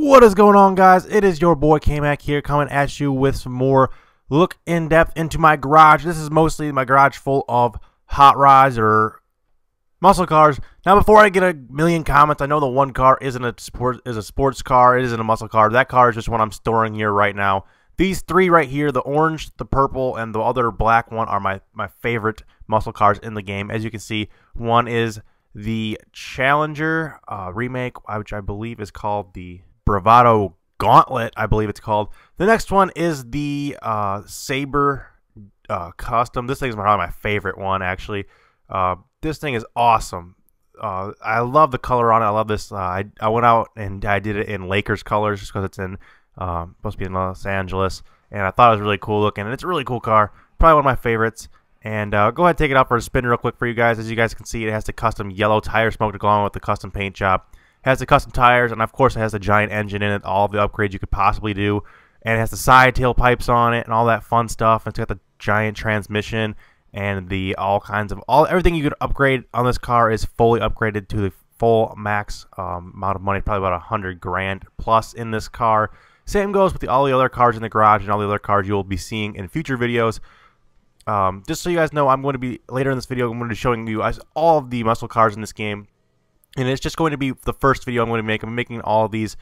What is going on, guys? It is your boy K-Mac here, coming at you with some more look in depth into my garage. This is mostly my garage full of hot rods or muscle cars. Now, before I get a million comments, I know the one car is a sports car. It isn't a muscle car. That car is just what I'm storing here right now. These three right here, the orange, the purple, and the other black one, are my favorite muscle cars in the game. As you can see, one is the Challenger remake, which I believe is called the Bravado Gauntlet, I believe it's called. The next one is the Sabre Custom. This thing is probably my favorite one, actually. This thing is awesome. I love the color on it. I love this. I went out and I did it in Lakers colors just because it's in supposed to be in Los Angeles, and I thought it was really cool looking. And it's a really cool car. Probably one of my favorites. And go ahead and take it out for a spin real quick for you guys. As you guys can see, it has the custom yellow tire smoke to go on with the custom paint job. It has the custom tires, and of course it has the giant engine in it, all of the upgrades you could possibly do. And it has the side tail pipes on it and all that fun stuff. It's got the giant transmission and the everything you could upgrade on this car is fully upgraded to the full max amount of money, probably about 100 grand plus in this car. Same goes with all the other cars in the garage and all the other cars you will be seeing in future videos. Just so you guys know, I'm going to be, later in this video, I'm going to be showing you guys all of the muscle cars in this game. And it's just going to be the first video I'm going to make. I'm making all of this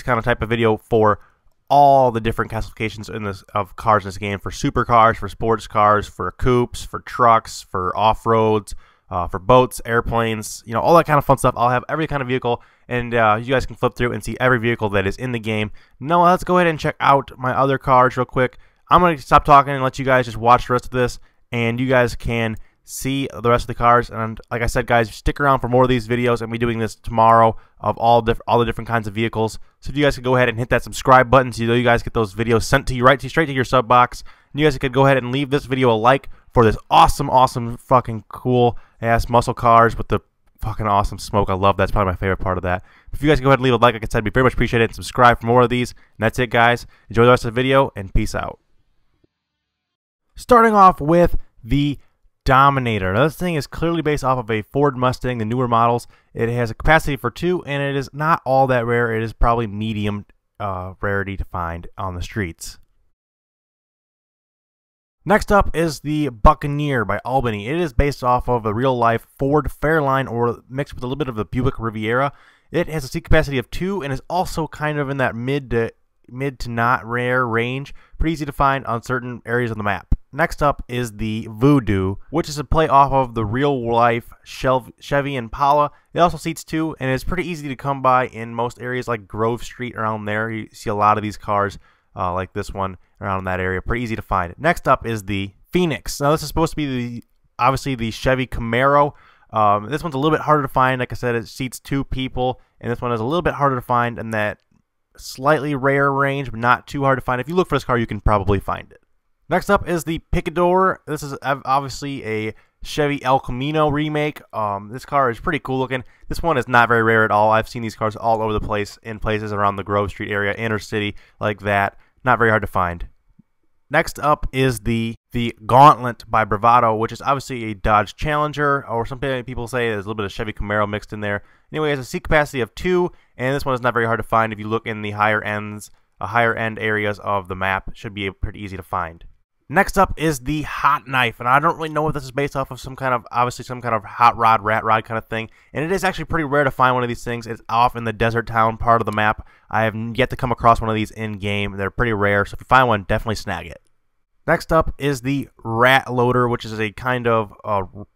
kind of type of video for all the different classifications of cars in this game. For supercars, for sports cars, for coupes, for trucks, for off-roads, for boats, airplanes, you know, all that kind of fun stuff. I'll have every kind of vehicle, and you guys can flip through and see every vehicle that is in the game. Now let's go ahead and check out my other cars real quick. I'm going to stop talking and let you guys just watch the rest of this, and you guys can see the rest of the cars. And like I said, guys, stick around for more of these videos, and we'll be doing this tomorrow of all the different kinds of vehicles. So if you guys could go ahead and hit that subscribe button so you guys get those videos sent to you straight to your sub box. And you guys could go ahead and leave this video a like for this awesome fucking cool ass muscle cars with the fucking awesome smoke. I love that. That's probably my favorite part of that. If you guys can go ahead and leave a like I said, it'd be very much appreciated, and subscribe for more of these. And that's it, guys. Enjoy the rest of the video, and peace out. Starting off with the Dominator. Now, this thing is clearly based off of a Ford Mustang, the newer models. It has a capacity for 2, and it is not all that rare. It is probably medium rarity to find on the streets. Next up is the Buccaneer by Albany. It is based off of a real-life Ford Fairlane, or mixed with a little bit of the Buick Riviera. It has a seat capacity of 2, and is also kind of in that mid to not rare range. Pretty easy to find on certain areas of the map. Next up is the Voodoo, which is a play off of the real-life Chevy Impala. It also seats 2, and it's pretty easy to come by in most areas like Grove Street around there. You see a lot of these cars like this one around that area. Pretty easy to find. Next up is the Phoenix. Now, this is supposed to be obviously the Chevy Camaro. This one's a little bit harder to find. Like I said, it seats 2 people, and this one is a little bit harder to find in that slightly rare range, but not too hard to find. If you look for this car, you can probably find it. Next up is the Picador. This is obviously a Chevy El Camino remake. This car is pretty cool looking. This one is not very rare at all. I've seen these cars all over the place in places around the Grove Street area, inner city, like that. Not very hard to find. Next up is the Gauntlet by Bravado, which is obviously a Dodge Challenger, or some people say there's a little bit of Chevy Camaro mixed in there. Anyway, it has a seat capacity of 2, and this one is not very hard to find. If you look in the higher end areas of the map, it should be pretty easy to find. Next up is the Hot Knife, and I don't really know if this is based off of some kind of hot rod, rat rod kind of thing, and it is actually pretty rare to find one of these things. It's off in the desert town part of the map. I have yet to come across one of these in-game. They're pretty rare, so if you find one, definitely snag it. Next up is the Rat Loader, which is a kind of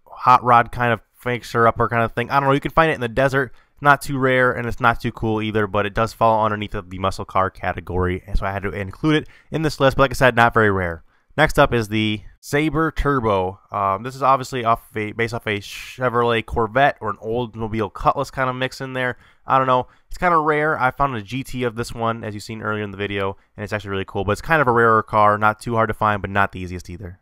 hot rod kind of fixer-upper kind of thing. I don't know, you can find it in the desert. It's not too rare, and it's not too cool either, but it does fall underneath of the muscle car category, and so I had to include it in this list, but like I said, not very rare. Next up is the Sabre Turbo. This is obviously based off a Chevrolet Corvette or an Oldsmobile Cutlass kind of mix in there. I don't know. It's kind of rare. I found a GT of this one, as you've seen earlier in the video, and it's actually really cool. But it's kind of a rarer car. Not too hard to find, but not the easiest either.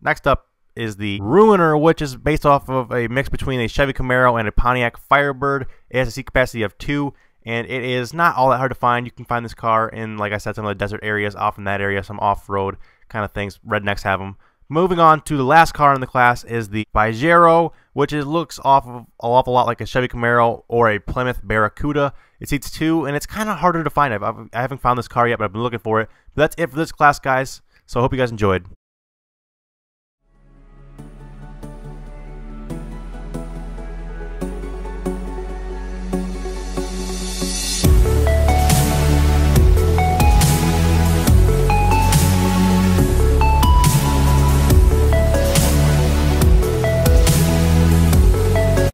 Next up is the Ruiner, which is based off of a mix between a Chevy Camaro and a Pontiac Firebird. It has a seat capacity of 2. And it is not all that hard to find. You can find this car in, like I said, some of the desert areas, off in that area, some off-road kind of things. Rednecks have them. Moving on to the last car in the class is the Picador, which looks an awful lot like a Chevy Camaro or a Plymouth Barracuda. It seats 2, and it's kind of harder to find. I haven't found this car yet, but I've been looking for it. But that's it for this class, guys. So I hope you guys enjoyed.